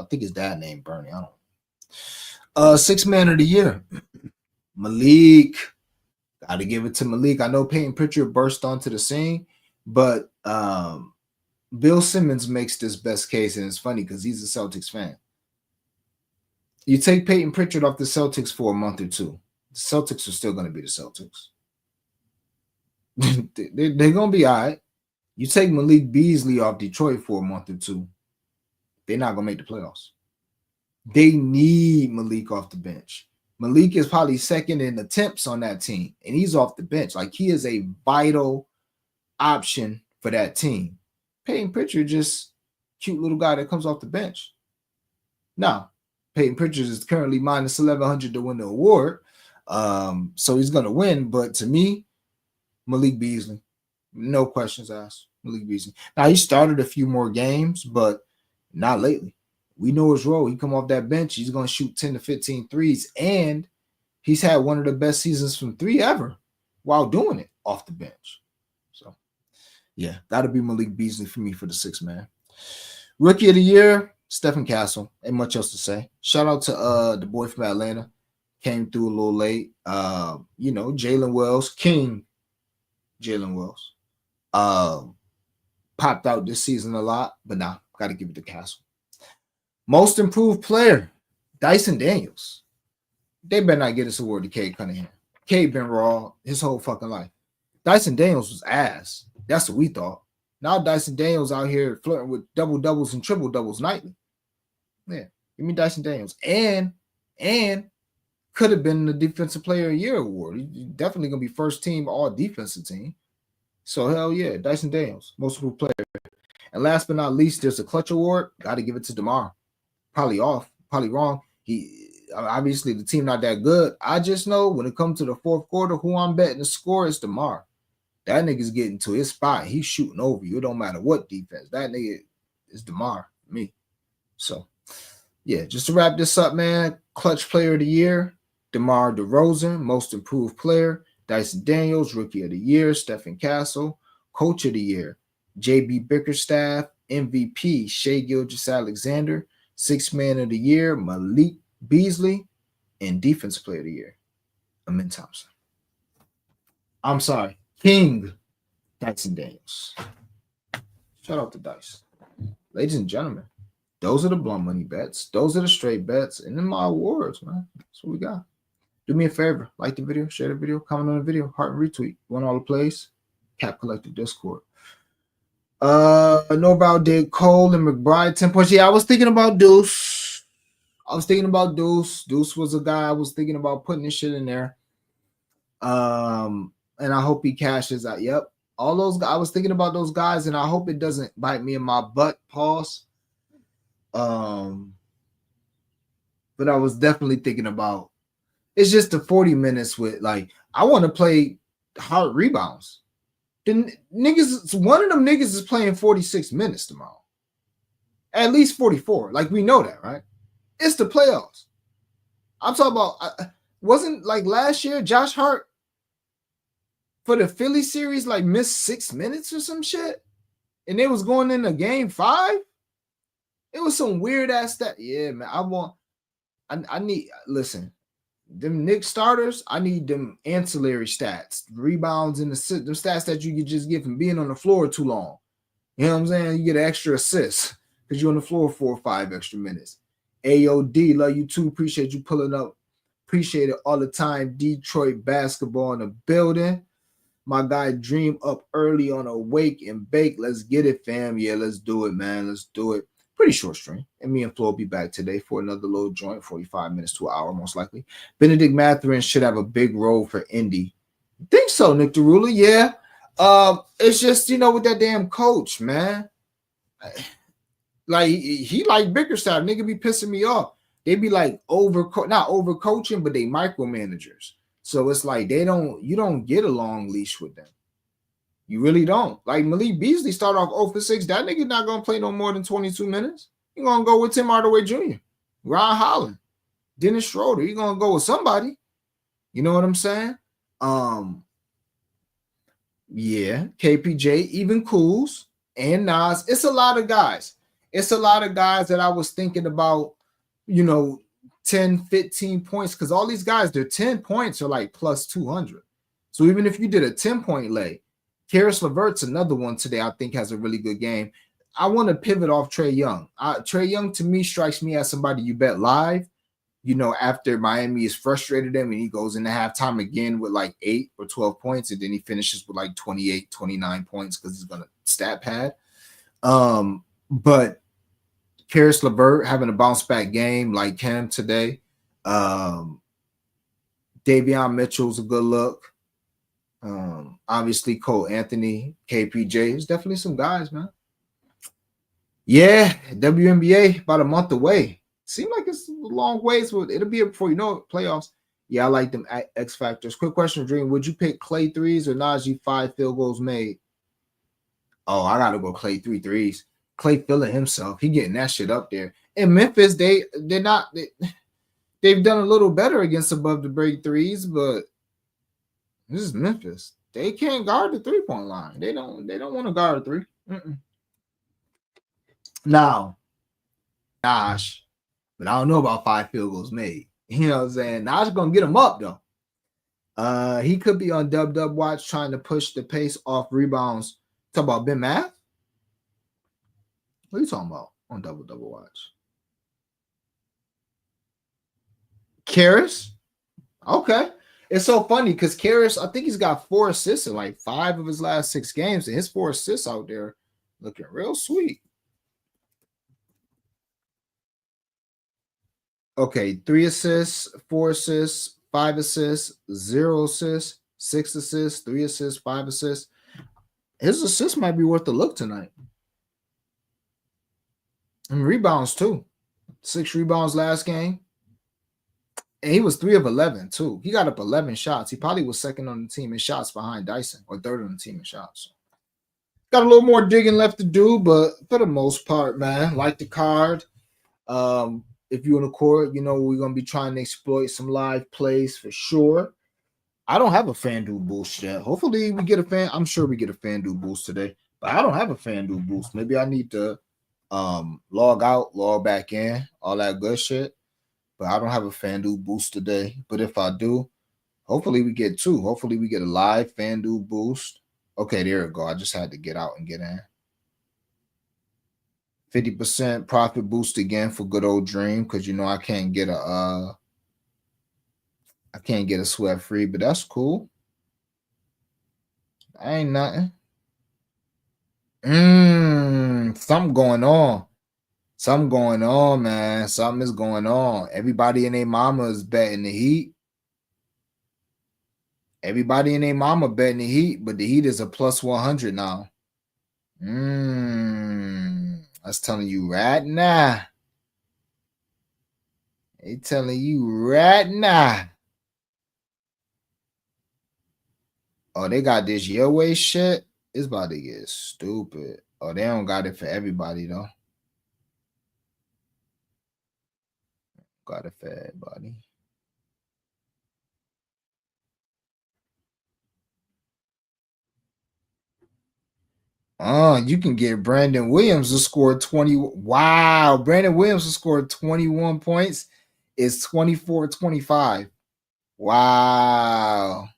think his dad named Bernie. I don't know. Sixth Man of the Year, Malik. Got to give it to Malik. I know Peyton Pritchard burst onto the scene, but Bill Simmons makes this best case, and it's funny because he's a Celtics fan. You take Peyton Pritchard off the Celtics for a month or two, the Celtics are still going to be the Celtics. They're going to be all right. You take Malik Beasley off Detroit for a month or two, they're not going to make the playoffs. They need Malik off the bench. Malik is probably second in attempts on that team, and he's off the bench. Like, he is a vital option for that team. Peyton Pritchard, just cute little guy that comes off the bench. Now, Peyton Pritchard is currently minus 1,100 to win the award, so he's going to win. But to me, Malik Beasley, no questions asked. Malik Beasley. Now, he started a few more games, but not lately. We know his role. He come off that bench, he's going to shoot 10 to 15 threes, and he's had one of the best seasons from three ever while doing it off the bench. So, yeah, got to be Malik Beasley for me for the sixth man. Rookie of the Year, Stephen Castle. Ain't much else to say. Shout out to the boy from Atlanta. Came through a little late. Jalen Wells, King Jalen Wells. Popped out this season a lot, but nah, got to give it to Castle. Most improved player, Dyson Daniels. They better not get this award to Cade Cunningham. Cade been raw his whole fucking life. Dyson Daniels was ass. That's what we thought. Now Dyson Daniels out here flirting with double doubles and triple doubles nightly. Yeah, give me Dyson Daniels. And could have been the Defensive Player of the Year award. He's definitely gonna be first team all defensive team. So hell yeah, Dyson Daniels, most improved player. And last but not least, there's a clutch award. Got to give it to DeMar. Probably off, probably wrong. Obviously the team not that good. I just know when it comes to the fourth quarter, who I'm betting the score is DeMar. That nigga's getting to his spot. He's shooting over you. It don't matter what defense. That nigga is DeMar for me. So, yeah, just to wrap this up, man. Clutch Player of the Year, DeMar DeRozan. Most Improved Player, Dyson Daniels. Rookie of the Year, Stephen Castle. Coach of the Year, JB Bickerstaff. MVP, Shai Gilgeous-Alexander. Sixth Man of the Year, Malik Beasley. And Defensive Player of the Year, Amen Thompson. I'm sorry. King Dyson Daniels. Shout out to Dice. Ladies and gentlemen, those are the blunt money bets. Those are the straight bets. And then my awards, man. That's what we got. Do me a favor. Like the video, share the video, comment on the video, heart and retweet. Want all the plays? Cap Collective Discord. Know about Dave Cole and McBride 10 points. Yeah, I was thinking about Deuce. Deuce was a guy I was thinking about putting this shit in there. And I hope he cashes out. Yep. All those guys, I was thinking about those guys, and I hope it doesn't bite me in my butt. Pause. But I was definitely thinking about it's just the 40 minutes with I want to play hard rebounds. The niggas, one of them niggas is playing 46 minutes tomorrow. At least 44. We know that, right? It's the playoffs. I'm talking about wasn't last year Josh Hart for the Philly series missed 6 minutes or some shit, and it was going into game 5. It was some weird ass stat. Yeah, man. I need listen. Them Knicks starters, I need them ancillary stats, rebounds, and the stats that you could just get from being on the floor too long. You know what I'm saying? You get an extra assist because you're on the floor 4 or 5 extra minutes. AOD, love you too. Appreciate you pulling up. Appreciate it all the time. Detroit basketball in the building. My guy Dream up early on a wake and bake. Let's get it, fam. Yeah, let's do it, man. Let's do it. Pretty short stream. And me and Flo will be back today for another little joint, 45 minutes to an hour, most likely. Benedict Mathurin should have a big role for Indy. Think so, Nick DeRula. Yeah. It's just, with that damn coach, man. He like Bickerstaff. Nigga be pissing me off. they be like not overcoaching, but they micromanagers. So it's like you don't get a long leash with them. You really don't. Like Malik Beasley start off 0 for 6. That nigga not gonna play no more than 22 minutes. You gonna go with Tim Hardaway Jr., Ron Holland, Dennis Schroeder. You gonna go with somebody. You know what I'm saying? Yeah, KPJ, even Cools and Nas. It's a lot of guys. It's a lot of guys that I was thinking about, 10, 15 points, because all these guys, their 10 points are like plus 200. So even if you did a 10-point lay, Karis LeVert's another one today I think has a really good game. I want to pivot off Trae Young. Trae Young to me strikes me as somebody you bet live. After Miami has frustrated him and he goes into halftime again with like 8 or 12 points, and then he finishes with like 28, 29 points because he's going to stat pad. But Karis LeVert having a bounce back game like him today. Davion Mitchell's a good look. Obviously Cole Anthony, KPJ. There's definitely some guys, man. Yeah, WNBA about a month away. Seems like it's a long ways, but it'll be before you know it, playoffs. Yeah, I like them X factors. Quick question, Dream. Would you pick Clay threes or Najee 5 field goals made? Oh, I gotta go Clay 3 threes. Clay feeling himself. He getting that shit up there. In Memphis, they've done a little better against above the break threes, but this is Memphis. They can't guard the 3-point line. They don't want to guard a 3. Now, gosh, but I don't know about 5 field goals made. You know what I'm saying? Nash gonna get him up though. He could be on dub watch trying to push the pace off rebounds. Talk about Ben Math? What are you talking about on double watch? Karis? Okay. It's so funny because Karis, I think he's got 4 assists in like 5 of his last 6 games, and his 4 assists out there looking real sweet. Okay, 3 assists, 4 assists, 5 assists, 0 assists, 6 assists, 3 assists, 5 assists. His assists might be worth a look tonight. And rebounds too. 6 rebounds last game. And he was 3 of 11 too. He got up 11 shots. He probably was second on the team in shots behind Dyson, or third on the team in shots. Got a little more digging left to do, but for the most part, man, like the card. If you're on the court, we're gonna be trying to exploit some live plays for sure. I don't have a FanDuel boost yet. Hopefully we get I'm sure we get a FanDuel boost today, but I don't have a FanDuel boost. Maybe I need to log out, log back in, all that good shit. But I don't have a FanDuel boost today. But if I do, hopefully we get 2. Hopefully we get a live FanDuel boost. Okay, there we go. I just had to get out and get in. 50% profit boost again for good old Dream, because I can't get a sweat free, but that's cool. Ain't nothing. Something going on. Something going on, man. Something is going on. Everybody and their mama is betting the Heat. Everybody and their mama betting the Heat, but the Heat is a plus 100 now. I was telling you right now. They telling you right now. Oh, they got this your way shit. It's about to get stupid. Oh, they don't got it for everybody though. Got it for everybody. You can get Brandon Williams to score 20. Wow, Brandon Williams to score 21 points is 24-25. Wow.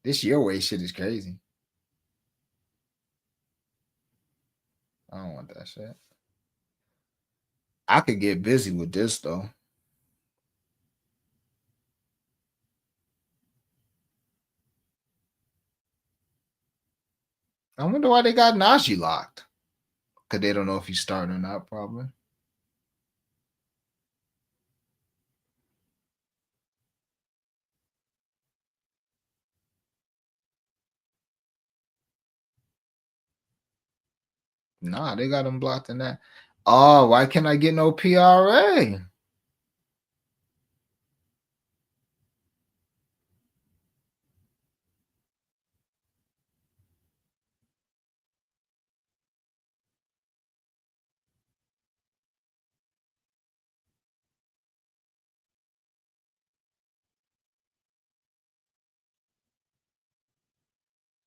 This your way shit is crazy. I don't want that shit. I could get busy with this though. I wonder why they got Najee locked. Because they don't know if he's starting or not, probably. Nah, they got him blocked in that. Oh, why can't I get no PRA?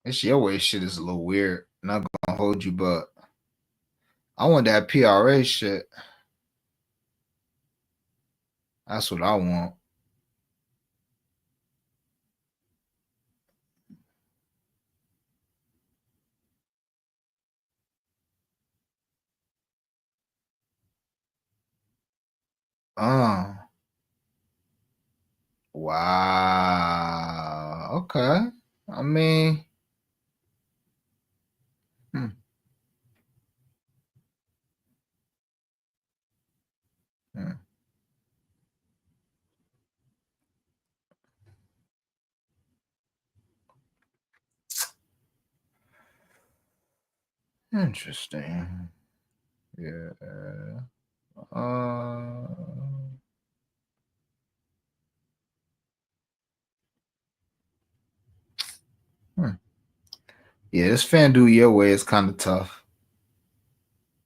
This your way shit is a little weird. Not gonna hold you, but I want that PRA shit. That's what I want. Oh, wow. Okay. I mean, hmm, hmm. Interesting. Yeah. Uh, hmm. Yeah, this FanDuel your way is kind of tough.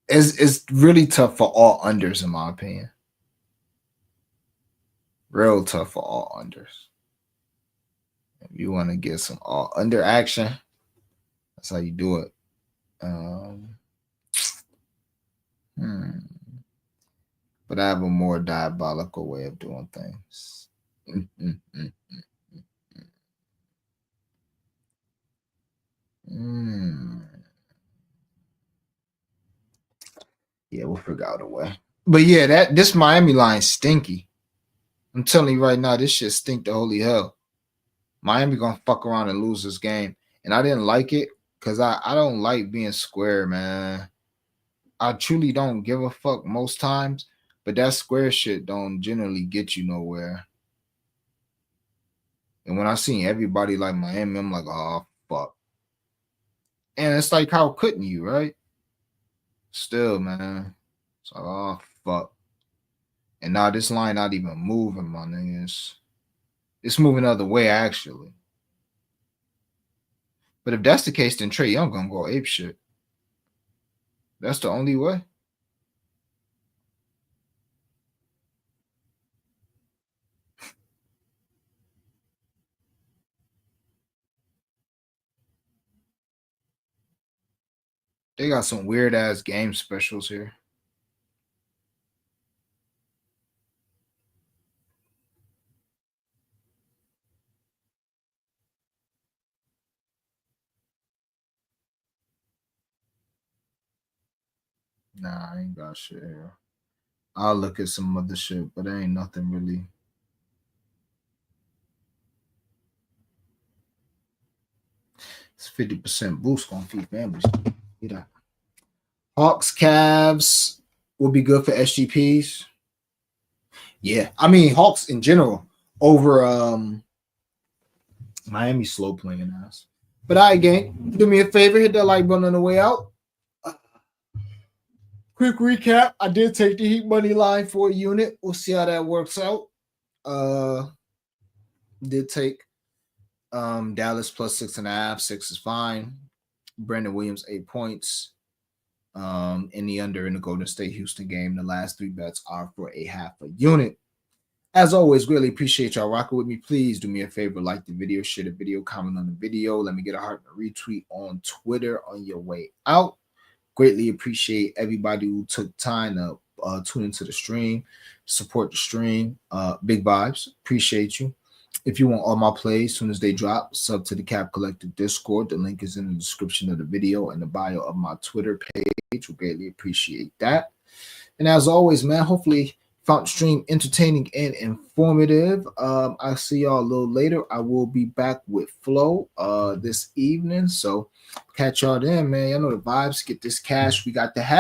It's really tough for all unders, in my opinion. Real tough for all unders. If you want to get some all under action, that's how you do it. Hmm. But I have a more diabolical way of doing things. Mm. Yeah, we'll figure out a way. But yeah, this Miami line stinky. I'm telling you right now, this shit stink to holy hell. Miami gonna fuck around and lose this game. And I didn't like it because I don't like being square, man. I truly don't give a fuck most times, but that square shit don't generally get you nowhere. And when I seen everybody like Miami, I'm like, oh fuck. And it's like, how couldn't you, right? Still, man. It's like, oh fuck. And now this line not even moving, my niggas. It's moving the other way, actually. But if that's the case, then Trey Young gonna go ape shit. That's the only way. They got some weird ass game specials here. Nah, I ain't got shit here. I'll look at some other shit, but there ain't nothing really. It's 50% boost on feed families. Yeah. Hawks, Cavs will be good for SGPs. Yeah, I mean Hawks in general over Miami slow playing ass. But I gang, do me a favor, hit that like button on the way out. Quick recap: I did take the Heat money line for a unit. We'll see how that works out. Uh, did take Dallas plus 6.5. 6 is fine. Brandon Williams 8 points. In the under in the Golden State Houston game. The last 3 bets are for a half a unit. As always, really appreciate y'all rocking with me. Please do me a favor, like the video, share the video, comment on the video. Let me get a heart and a retweet on Twitter on your way out. Greatly appreciate everybody who took time to tune into the stream, support the stream. Big vibes. Appreciate you. If you want all my plays as soon as they drop, sub to the Cap Collective Discord. The link is in the description of the video and the bio of my Twitter page. We greatly appreciate that. And as always, man, hopefully found the stream entertaining and informative. I'll see y'all a little later. I will be back with Flow this evening. So catch y'all then, man. Y'all know the vibes. Get this cash. We got the hat.